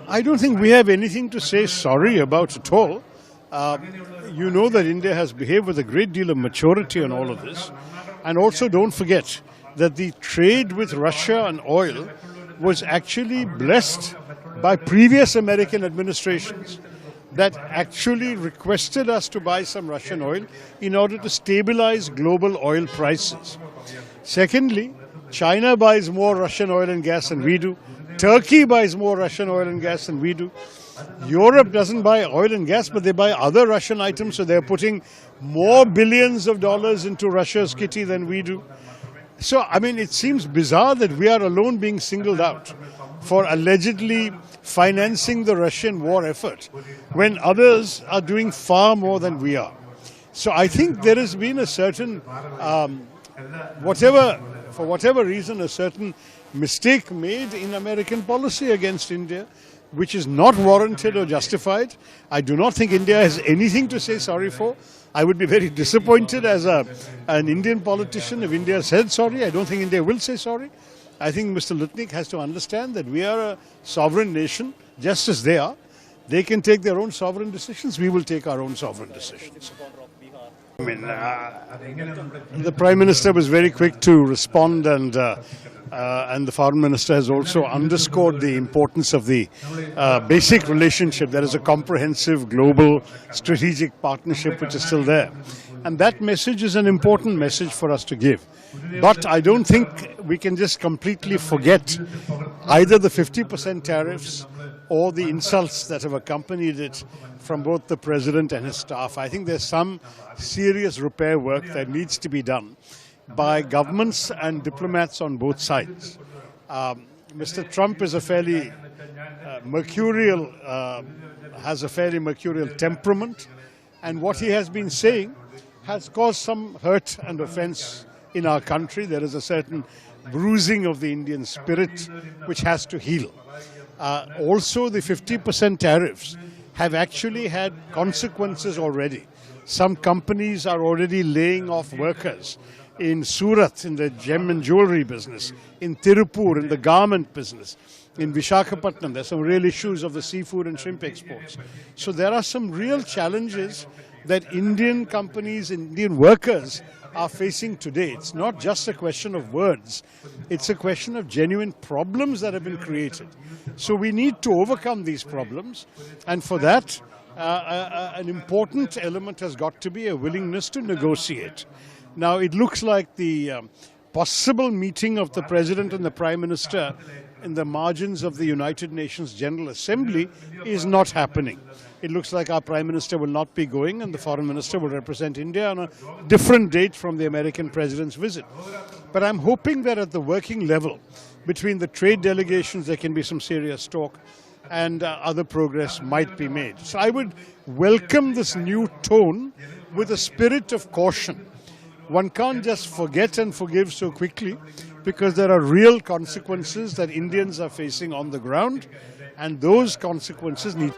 I don't think we have anything to say sorry about at all. You know that India has behaved with a great deal of maturity on all of this. And also don't forget that the trade with Russia and oil was actually blessed by previous American administrations that actually requested us to buy some Russian oil in order to stabilize global oil prices. Secondly, China buys more Russian oil and gas than we do. Turkey buys more Russian oil and gas than we do. Europe doesn't buy oil and gas, but they buy other Russian items, so they're putting more billions of dollars into Russia's kitty than we do. So, I mean, it seems bizarre that we are alone being singled out for allegedly financing the Russian war effort when others are doing far more than we are. So I think there has been a certain, for whatever reason, a certain mistake made in American policy against India, which is not warranted or justified. I do not think India has anything to say sorry for. I would be very disappointed as an Indian politician if India said sorry. I don't think India will say sorry. I think Mr. Lutnick has to understand that we are a sovereign nation, just as they are. They can take their own sovereign decisions. We will take our own sovereign decisions. I mean, the Prime Minister was very quick to respond, and the Foreign Minister has also underscored the importance of the basic relationship. There is a comprehensive global strategic partnership which is still there. And that message is an important message for us to give. But I don't think we can just completely forget either the 50% tariffs or the insults that have accompanied it from both the President and his staff. I think there's some serious repair work that needs to be done by governments and diplomats on both sides. Mr. Trump is a fairly mercurial, has a fairly mercurial temperament, and what he has been saying has caused some hurt and offense in our country. There is a certain bruising of the Indian spirit which has to heal. Also, the 50% tariffs have actually had consequences already. Some companies are already laying off workers. In Surat, in the gem and jewelry business, in Tirupur, in the garment business, in Visakhapatnam, there's some real issues of the seafood and shrimp exports. So there are some real challenges that Indian companies, Indian workers are facing today. It's not just a question of words. It's a question of genuine problems that have been created. So we need to overcome these problems, and for that, an important element has got to be a willingness to negotiate. Now, it looks like the possible meeting of the President and the Prime Minister in the margins of the United Nations General Assembly is not happening. It looks like our Prime Minister will not be going, and the Foreign Minister will represent India on a different date from the American President's visit. But I'm hoping that at the working level, between the trade delegations, there can be some serious talk, and other progress might be made. So I would welcome this new tone with a spirit of caution. One can't just forget and forgive so quickly, because there are real consequences that Indians are facing on the ground, and those consequences need